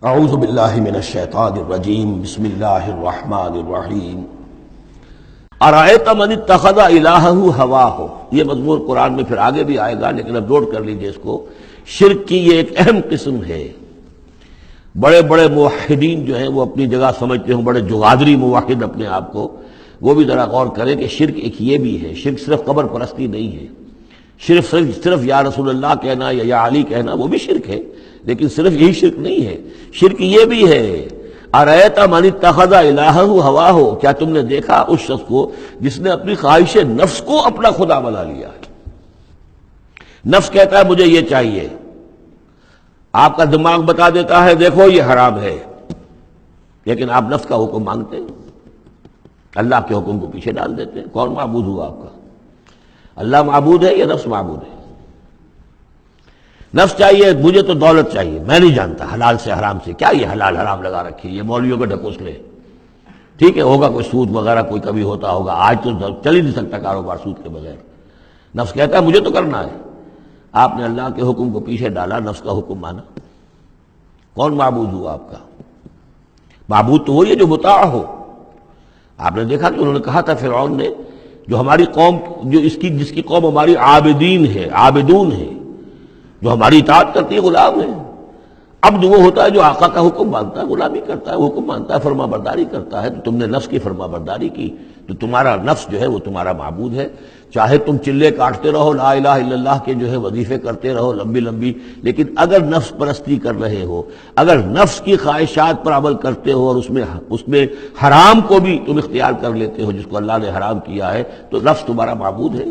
اعوذ باللہ من الشیطان الرجیم بسم اللہ الرحمن الرحیم ارأیت من اتخذ الہہ ہواہ، یہ مضمون قرآن میں پھر آگے بھی آئے گا، لیکن اب نوٹ کر لیجئے اس کو۔ شرک کی یہ ایک اہم قسم ہے۔ بڑے بڑے موحدین جو ہیں وہ اپنی جگہ سمجھتے ہیں، بڑے جغادری موحد اپنے آپ کو، وہ بھی ذرا غور کریں کہ شرک ایک یہ بھی ہے۔ شرک صرف قبر پرستی نہیں ہے، صرف یا رسول اللہ کہنا یا علی کہنا وہ بھی شرک ہے، لیکن صرف یہی شرک نہیں ہے، شرک یہ بھی ہے۔ ارأیت من اتخذ الہہ ہواہ، کیا تم نے دیکھا اس شخص کو جس نے اپنی خواہش نفس کو اپنا خدا بنا لیا ہے؟ نفس کہتا ہے مجھے یہ چاہیے، آپ کا دماغ بتا دیتا ہے دیکھو یہ حرام ہے، لیکن آپ نفس کا حکم مانگتے ہیں، اللہ کے حکم کو پیچھے ڈال دیتے ہیں۔ کون معبود ہوا آپ کا؟ اللہ معبود ہے یا نفس معبود ہے؟ نفس چاہیے مجھے تو دولت چاہیے، میں نہیں جانتا حلال سے حرام سے، کیا یہ حلال حرام لگا رکھی، یہ مولویوں کے ڈھکوس لے، ٹھیک ہے ہوگا کوئی سود وغیرہ کوئی کبھی ہوتا ہوگا، آج تو چل ہی نہیں سکتا کاروبار سود کے بغیر۔ نفس کہتا ہے مجھے تو کرنا ہے، آپ نے اللہ کے حکم کو پیچھے ڈالا، نفس کا حکم مانا۔ کون معبود ہوا آپ کا؟ معبود تو وہی ہے جو مطاع ہو۔ آپ نے دیکھا کہ انہوں نے کہا تھا فرعون نے، جو ہماری قوم جس کی قوم ہماری عابدین ہے، عابدون ہے، جو ہماری اطاعت کرتی ہے، غلام ہے۔ عبد وہ ہوتا ہے جو آقا کا حکم مانتا ہے، غلامی کرتا ہے، حکم مانتا ہے، فرما برداری کرتا ہے۔ تو تم نے نفس کی فرما برداری کی تو تمہارا نفس جو ہے وہ تمہارا معبود ہے۔ چاہے تم چلے کاٹتے رہو، لا الہ الا اللہ کے جو ہے وظیفے کرتے رہو لمبی لمبی، لیکن اگر نفس پرستی کر رہے ہو، اگر نفس کی خواہشات پر عمل کرتے ہو اور اس میں حرام کو بھی تم اختیار کر لیتے ہو جس کو اللہ نے حرام کیا ہے، تو نفس تمہارا معبود ہے۔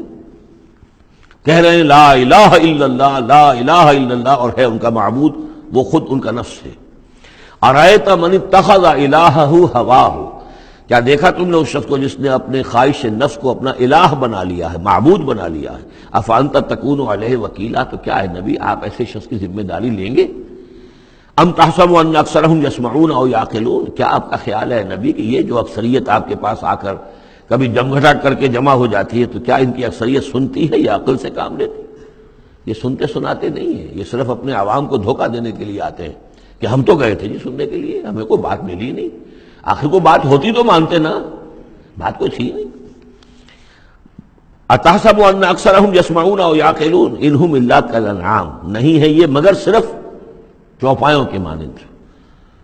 کہہ رہے ہیں لا الہ الا اللہ، لا الہ الا اللہ، اور ہے ان کا معبود وہ خود ان کا نفس ہے۔ ارأیت من اتخذ الہہ ہواہ، کیا دیکھا تم نے اس شخص کو جس نے اپنے خواہش نفس کو اپنا الہ بنا لیا ہے، معبود بنا لیا ہے۔ افانت تکون علیہ وکیلا، تو کیا ہے نبی آپ ایسے شخص کی ذمہ داری لیں گے؟ ام تحسب ان اکثرہم یسمعون او یعقلون، کیا آپ کا خیال ہے نبی کہ یہ جو اکثریت آپ کے پاس آ کر کبھی جمگھٹا کر کے جمع ہو جاتی ہے، تو کیا ان کی اکثریت سنتی ہے یا عقل سے کام لیتی؟ یہ سنتے سناتے نہیں ہیں، یہ صرف اپنے عوام کو دھوکہ دینے کے لیے آتے ہیں کہ ہم تو گئے تھے جی سننے کے لیے، ہمیں کوئی بات ملی نہیں۔ آخر کو بات ہوتی تو مانتے نا، بات کوئی تھی نہیں۔ اتحسب ان اکثرہم یسمعون او یعقلون ان ھم الا کالانعام، نہیں ہے یہ مگر صرف چوپایوں کے مانند،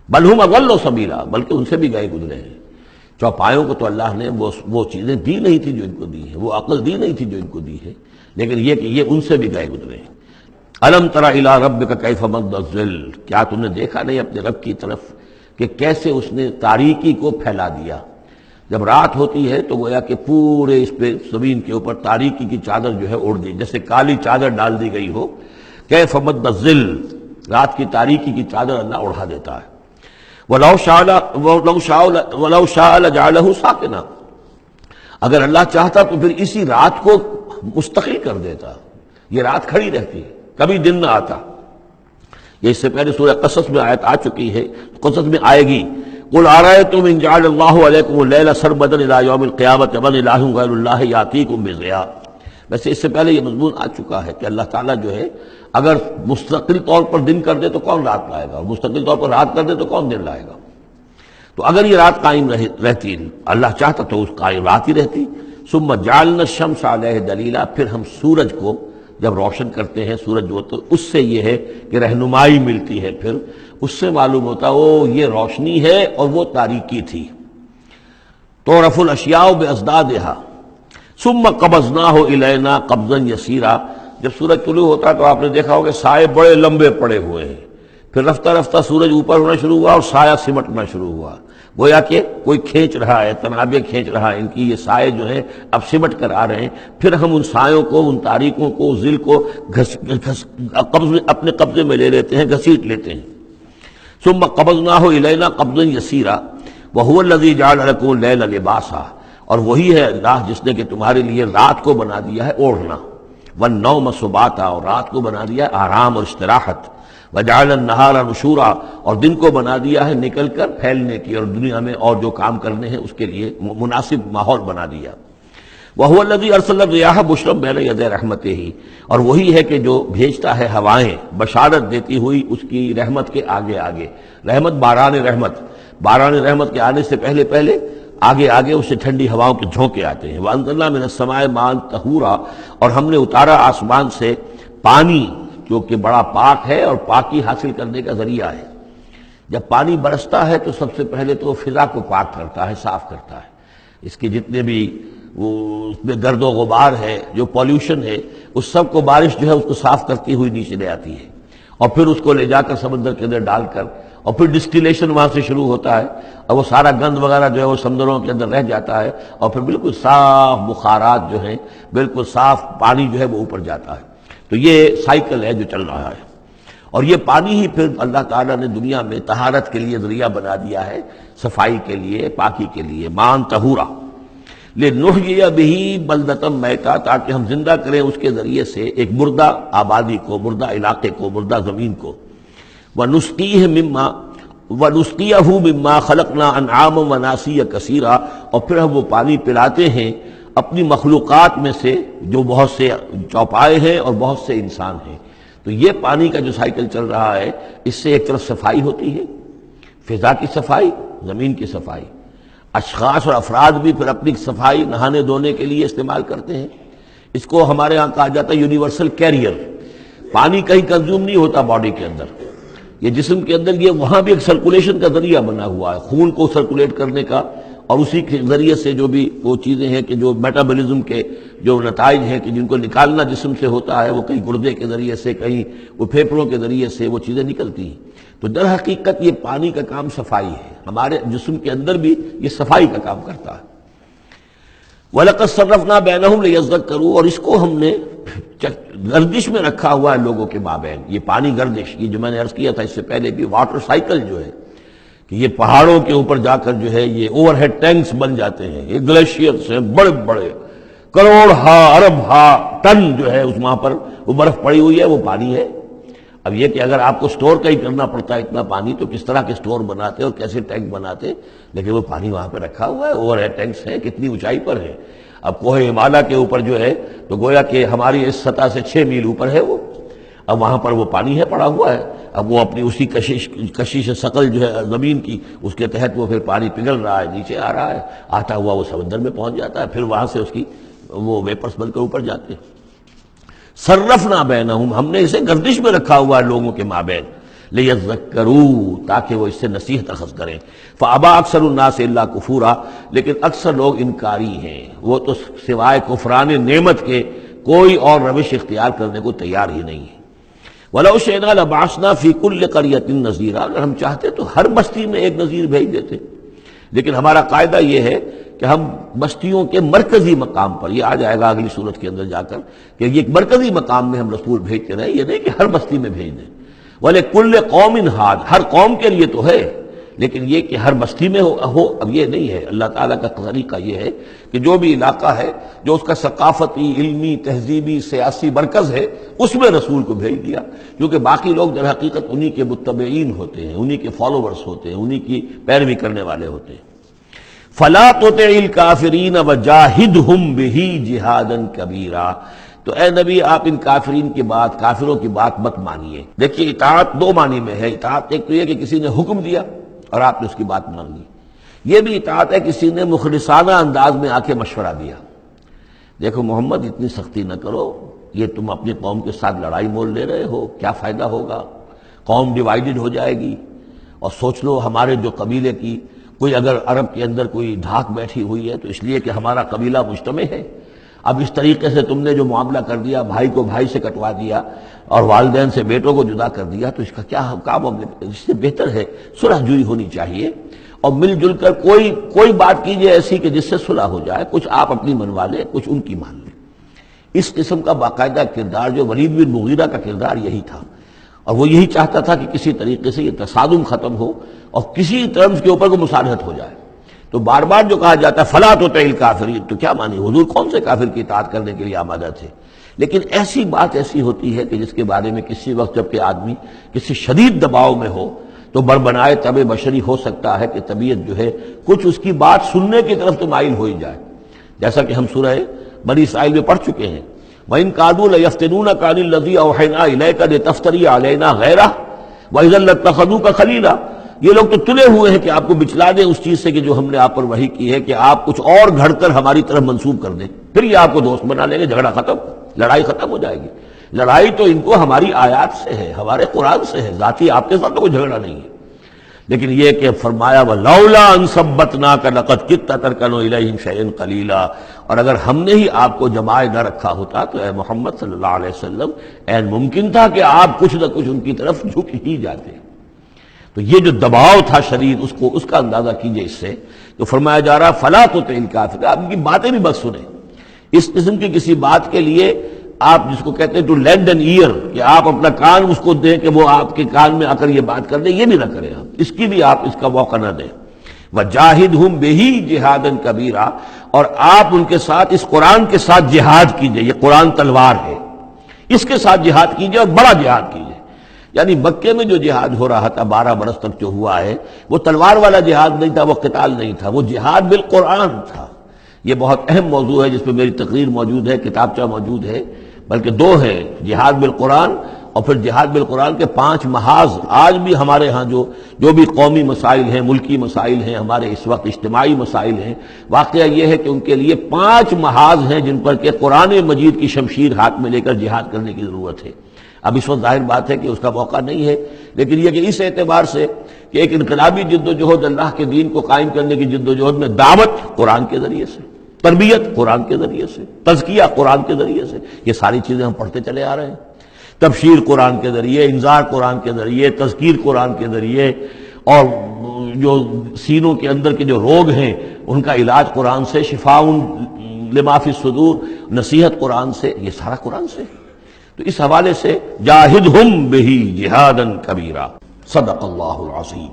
بل ھم اضل سبیلا، بلکہ ان سے بھی گئے گزرے ہیں۔ چوپایوں کو تو اللہ نے وہ چیزیں دی نہیں تھی جو ان کو دی ہے، وہ عقل دی نہیں تھی جو ان کو دی ہے، لیکن یہ کہ یہ ان سے بھی گئے گزرے ہیں۔ الم تر الی ربک کیف مد الظل، کیا تم نے دیکھا نہیں اپنے رب کی طرف کہ کیسے اس نے تاریکی کو پھیلا دیا؟ جب رات ہوتی ہے تو گویا کہ پورے اس پہ زمین کے اوپر تاریکی کی چادر جو ہے اڑ دی، جیسے کالی چادر ڈال دی گئی ہو۔ کیف مد الظل، رات کی تاریکی کی چادر اللہ اڑا دیتا ہے۔ وَلَوْ شَاءَ لَجَعَلَهُ سَاكِنًا، اگر اللہ چاہتا تو پھر اسی رات کو مستقل کر دیتا، یہ رات کھڑی رہتی ہے، کبھی دن نہ آتا۔ یہ اس سے پہلے سورہ قصص میں آیت آ چکی ہے، قصص میں آئے گی۔ قُلْ أَرَأَيْتُمْ إِنْ جَعَلَ اللَّهُ عَلَيْكُمُ اللَّيْلَ سَرْمَدًا إِلَىٰ يَوْمِ الْقِيَامَةِ مَنْ إِلَٰهٌ غَيْرُ اللَّهِ يَأْتِيكُمْ بِضِيَاءٍ۔ ویسے اس سے پہلے یہ مضمون آ چکا ہے کہ اللہ تعالیٰ جو ہے اگر مستقل طور پر دن کر دے تو کون رات لائے گا، اور مستقل طور پر رات کر دے تو کون دن لائے گا؟ تو اگر یہ رات قائم رہتی، اللہ چاہتا تو اس قائم رات ہی رہتی۔ ثم جعلنا الشمس علیہ دلیلا، پھر ہم سورج کو جب روشن کرتے ہیں، سورج وہ تو اس سے یہ ہے کہ رہنمائی ملتی ہے، پھر اس سے معلوم ہوتا وہ یہ روشنی ہے اور وہ تاریکی تھی۔ تعرف الاشیاء بازدادها ثم قبضناہ الینا قبضا یسیرا، جب سورج طلوع ہوتا تو آپ نے دیکھا ہوگا سائے بڑے لمبے پڑے ہوئے ہیں، پھر رفتہ رفتہ سورج اوپر ہونا شروع ہوا اور سایہ سمٹنا شروع ہوا، گویا کہ کوئی کھینچ رہا ہے، تنابیں کھینچ رہا ہے، ان کی یہ سائے جو ہیں اب سمٹ کر آ رہے ہیں۔ پھر ہم ان سایوں کو، ان تاریکوں کو، ذل کو اپنے قبضے میں لے لیتے ہیں، گھسیٹ لیتے ہیں۔ ثم قبضناہ الینا قبضا یسیرا وہو الذی جعل لکم اللیل لباسا، اور وہی ہے اللہ جس نے کہ تمہارے لیے رات کو بنا دیا ہے اوڑھنا، والنوم سباتا، اور رات کو بنا دیا ہے آرام اور استراحت، وجعل النہار نشورا، اور دن کو بنا دیا ہے نکل کر پھیلنے کی، اور دنیا میں اور جو کام کرنے ہیں اس کے لیے مناسب ماحول بنا دیا۔ وَهُوَ الَّذِي أَرْسَلَ الرِّيَاحَ بُشْرًا بَيْنَ يَدَيْ رَحْمَتِهِ، اور وہی ہے کہ جو بھیجتا ہے ہوائیں بشارت دیتی ہوئی اس کی رحمت کے آگے آگے. رحمت باران رحمت کے آنے سے پہلے پہلے آگے آگے اسے ٹھنڈی ہواؤں کے جھونکے آتے ہیں. وَأَنزَلْنَا مِنَ السَّمَاءِ مَاءً طَهُورًا، اور ہم نے اتارا آسمان سے پانی جو کہ بڑا پاک ہے اور پاکی حاصل کرنے کا ذریعہ ہے. جب پانی برستا ہے تو سب سے پہلے تو فضا کو پاک کرتا ہے، صاف کرتا ہے. اس کے جتنے بھی وہ اس میں گرد و غبار ہے، جو پولیوشن ہے، اس سب کو بارش جو ہے اس کو صاف کرتی ہوئی نیچے لے آتی ہے، اور پھر اس کو لے جا کر سمندر کے اندر ڈال کر، اور پھر ڈسٹیلیشن وہاں سے شروع ہوتا ہے، اور وہ سارا گند وغیرہ جو ہے وہ سمندروں کے اندر رہ جاتا ہے، اور پھر بالکل صاف بخارات جو ہیں، بالکل صاف پانی جو ہے وہ اوپر جاتا ہے. تو یہ سائیکل ہے جو چل رہا ہے. اور یہ پانی ہی پھر اللہ تعالیٰ نے دنیا میں طہارت کے لیے ذریعہ بنا دیا ہے، صفائی کے لیے، پاکی کے لیے. ماء طہورا لنحیی بہ بلدۃ میتا، تاکہ ہم زندہ کریں اس کے ذریعے سے ایک مردہ آبادی کو، مردہ علاقے کو، مردہ زمین کو. ونسقیہ مما خلقنا انعاما وناسیا کثیرا، اور پھر ہم وہ پانی پلاتے ہیں اپنی مخلوقات میں سے جو بہت سے چوپائے ہیں اور بہت سے انسان ہیں. تو یہ پانی کا جو سائیکل چل رہا ہے، اس سے ایک طرف صفائی ہوتی ہے، فضا کی صفائی، زمین کی صفائی. اشخاص اور افراد بھی پھر اپنی صفائی نہانے دھونے کے لیے استعمال کرتے ہیں. اس کو ہمارے ہاں کہا جاتا ہے یونیورسل کیریئر. پانی کہیں کنزیوم نہیں ہوتا باڈی کے اندر، یہ جسم کے اندر یہ وہاں بھی ایک سرکولیشن کا ذریعہ بنا ہوا ہے، خون کو سرکولیٹ کرنے کا، اور اسی کے ذریعے سے جو بھی وہ چیزیں ہیں کہ جو میٹابولزم کے جو نتائج ہیں کہ جن کو نکالنا جسم سے ہوتا ہے، وہ کہیں گردے کے ذریعے سے، کہیں وہ پھیپھڑوں کے ذریعے سے وہ چیزیں نکلتی ہیں. تو در حقیقت یہ پانی کا کام صفائی ہے، ہمارے جسم کے اندر بھی یہ صفائی کا کام کرتا ہے. وَلَقَدْ صَرَّفْنَا بَيْنَهُمْ لِيَذَّكَّرُوا، اور اس کو ہم نے گردش میں رکھا ہوا ہے لوگوں کے مابین. یہ پانی گردش، یہ جو میں نے عرض کیا تھا اس سے پہلے بھی، واٹر سائیکل جو ہے کہ یہ پہاڑوں کے اوپر جا کر جو ہے یہ اوور ہیڈ ٹینکس بن جاتے ہیں. یہ گلیشیئر سے بڑے بڑے کروڑ ارب ٹن جو ہے اس وہاں پر وہ برف پڑی ہوئی ہے، وہ پانی ہے. اب یہ کہ اگر آپ کو سٹور کا ہی کرنا پڑتا ہے اتنا پانی، تو کس طرح کے سٹور بناتے اور کیسے ٹینک بناتے، لیکن وہ پانی وہاں پہ رکھا ہوا ہے. اوور ہیڈ ٹینکس ہیں، کتنی اونچائی پر ہے. اب کوہ ہمالیہ کے اوپر جو ہے تو گویا کہ ہماری اس سطح سے 6 میل اوپر ہے وہ، اب وہاں پر وہ پانی ہے پڑا ہوا ہے. اب وہ اپنی اسی کشش ثقل جو ہے زمین کی، اس کے تحت وہ پھر پانی پگھل رہا ہے، نیچے آ رہا ہے، آتا ہوا وہ سمندر میں پہنچ جاتا ہے، پھر وہاں سے اس کی وہ ویپرس بن کر اوپر جاتے ہیں. صرفنا بینہم، ہم نے اسے گردش میں رکھا ہوا ہے لوگوں کے مابین. لیذکروا، تاکہ وہ اس سے نصیحت اخذ کریں. فابا اکثر الناس الا کفورا، لیکن اکثر لوگ انکاری ہیں، وہ تو سوائے کفران نعمت کے کوئی اور روش اختیار کرنے کو تیار ہی نہیں ہے. وَلَوْ شِئْنَا لَبَعَثْنَا فِي كُلِّ قَرْيَةٍ نَذِيرًا، اگر ہم چاہتے تو ہر بستی میں ایک نذیر بھیج دیتے، لیکن ہمارا قاعدہ یہ ہے کہ ہم بستیوں کے مرکزی مقام پر، یہ آ جائے گا اگلی صورت کے اندر جا کر، کہ یہ ایک مرکزی مقام میں ہم رسول بھیجتے رہے، یہ نہیں کہ ہر بستی میں بھیج دیں. وَلِكُلِّ قَوْمٍ ہاد، ہر قوم کے لیے تو ہے، لیکن یہ کہ ہر بستی میں ہو اب یہ نہیں ہے. اللہ تعالیٰ کا طریقہ یہ ہے کہ جو بھی علاقہ ہے، جو اس کا ثقافتی، علمی، تہذیبی، سیاسی مرکز ہے، اس میں رسول کو بھیج دیا، کیونکہ باقی لوگ در حقیقت انہی کے متبعین ہوتے ہیں، انہی کے فالوورز ہوتے ہیں، انہی کی پیروی کرنے والے ہوتے ہیں. فَلَا تُطِعِ الْكَافِرِينَ وَجَاهِدْهُمْ بِهِ جِهَادًا كَبِيرًا، تو اے نبی آپ ان کافرین کی بات، کافروں کی بات مت مانیے. دیکھیے اطاعت دو معنی میں ہے. اطاعت ایک تو یہ کہ کسی نے حکم دیا اور آپ نے اس کی بات مان لی، یہ بھی اطاعت ہے کسی نے مخلصانہ انداز میں آ کے مشورہ دیا. دیکھو محمد اتنی سختی نہ کرو، یہ تم اپنی قوم کے ساتھ لڑائی مول لے رہے ہو، کیا فائدہ ہوگا، قوم ڈیوائیڈڈ ہو جائے گی. اور سوچ لو ہمارے جو قبیلے کی کوئی اگر عرب کے اندر کوئی دھاک بیٹھی ہوئی ہے تو اس لیے کہ ہمارا قبیلہ مجتمع ہے. اب اس طریقے سے تم نے جو معاملہ کر دیا، بھائی کو بھائی سے کٹوا دیا اور والدین سے بیٹوں کو جدا کر دیا، تو اس کا کیا معاملہ؟ اس سے بہتر ہے صلح جوئی ہونی چاہیے، اور مل جل کر کوئی بات کیجیے ایسی کہ جس سے صلح ہو جائے، کچھ آپ اپنی منوا لیں، کچھ ان کی مان لیں. اس قسم کا باقاعدہ کردار جو ولید بن مغیرہ کا کردار یہی تھا، اور وہ یہی چاہتا تھا کہ کسی طریقے سے یہ تصادم ختم ہو اور کسی ٹرمز کے اوپر کو مصالحت ہو جائے. تو بار بار جو کہا جاتا ہے فلا تطع الکافرین، تو کیا مانی؟ حضور کون سے کافر کی اطاعت کرنے کے لیے آمادہ تھے؟ لیکن ایسی بات ایسی ہوتی ہے کہ جس کے بارے میں کسی وقت جب کہ آدمی کسی شدید دباؤ میں ہو تو بربنائے طبع بشری ہو سکتا ہے کہ طبیعت جو ہے کچھ اس کی بات سننے کی طرف تو مائل ہو ہی جائے. جیسا کہ ہم سورہ بنی اسرائیل میں پڑھ چکے ہیں. وَإِن كَادُوا لَيَفْتِنُونَكَ عَنِ الَّذِي أَوْحَيْنَا إِلَيْكَ لِتَفْتَرِيَ عَلَيْنَا غَيْرَهُ وَإِذًا لَاتَّخَذُوكَ خَلِيلًا. یہ لوگ تو تلے ہوئے ہیں کہ آپ کو بچلا دیں اس چیز سے کہ جو ہم نے آپ پر وحی کی ہے، کہ آپ کچھ اور گھڑ کر ہماری طرف منسوب کر دیں، پھر یہ آپ کو دوست بنا لیں گے، جھگڑا ختم، لڑائی ختم ہو جائے گی. لڑائی تو ان کو ہماری آیات سے ہے، ہمارے قرآن سے ہے، ذاتی آپ کے ساتھ تو کوئی جھگڑا نہیں ہے. لیکن یہ کہ فرمایا وَلَوْلَا أَن ثَبَّتْنَاكَ لَقَدْ كِدتَّ تَرْكَنُ إِلَيْهِمْ شَيْئًا قَلِيلًا. اور اگر ہم نے ہی آپ کو جمائے نہ رکھا ہوتا تو اے محمد صلی اللہ علیہ وسلم عین ممکن تھا کہ آپ کچھ نہ کچھ ان کی طرف جھک ہی جاتے. تو یہ جو دباؤ تھا شدید، اس کا اندازہ کیجئے اس سے. تو فرمایا جا رہا فَلَا تُطِعِ الْكَافِرِينَ. آپ ان کی باتیں بھی بس سنیں. اس قسم کی کسی بات کے لیے آپ جس کو کہتے ہیں ٹو لینڈ این ایئر، کہ آپ اپنا کان اس کو دیں کہ وہ آپ کے کان میں آ کر یہ بات کر دیں، یہ بھی نہ کریں آپ، اس کی بھی آپ اس کا موقع نہ دیں. وَجَاهِدْهُمْ بِهِ جِهَادًا كَبِيرًا. اور آپ ان کے ساتھ اس قرآن کے ساتھ جہاد کیجئے. یہ قرآن تلوار ہے، اس کے ساتھ جہاد کیجئے اور بڑا جہاد کیجئے. یعنی مکے میں جو جہاد ہو رہا تھا 12 برس تک جو ہوا ہے، وہ تلوار والا جہاد نہیں تھا، وہ قتال نہیں تھا، وہ جہاد بالقرآن تھا. یہ بہت اہم موضوع ہے جس پہ میری تقریر موجود ہے، کتابچہ موجود ہے، بلکہ 2 ہے، جہاد بالقرآن اور پھر جہاد بالقرآن کے 5 محاذ. آج بھی ہمارے ہاں جو بھی قومی مسائل ہیں، ملکی مسائل ہیں، ہمارے اس وقت اجتماعی مسائل ہیں، واقعہ یہ ہے کہ ان کے لیے 5 محاذ ہیں جن پر کہ قرآن مجید کی شمشیر ہاتھ میں لے کر جہاد کرنے کی ضرورت ہے. اب اس وقت ظاہر بات ہے کہ اس کا موقع نہیں ہے، لیکن یہ کہ اس اعتبار سے کہ ایک انقلابی جد و جہد اللہ کے دین کو قائم کرنے کی جد و جہد میں دعوت قرآن کے ذریعے سے، تربیت قرآن کے ذریعے سے، تزکیہ قرآن کے ذریعے سے، یہ ساری چیزیں ہم پڑھتے چلے آ رہے ہیں. تبشیر قرآن کے ذریعے، انذار قرآن کے ذریعے، تذکیر قرآن کے ذریعے، اور جو سینوں کے اندر کے جو روگ ہیں ان کا علاج قرآن سے، شفاء لما فی الصدور، نصیحت قرآن سے، یہ سارا قرآن سے. تو اس حوالے سے جاہدہم بہ جہادا کبیرا. صدق اللہ العظیم.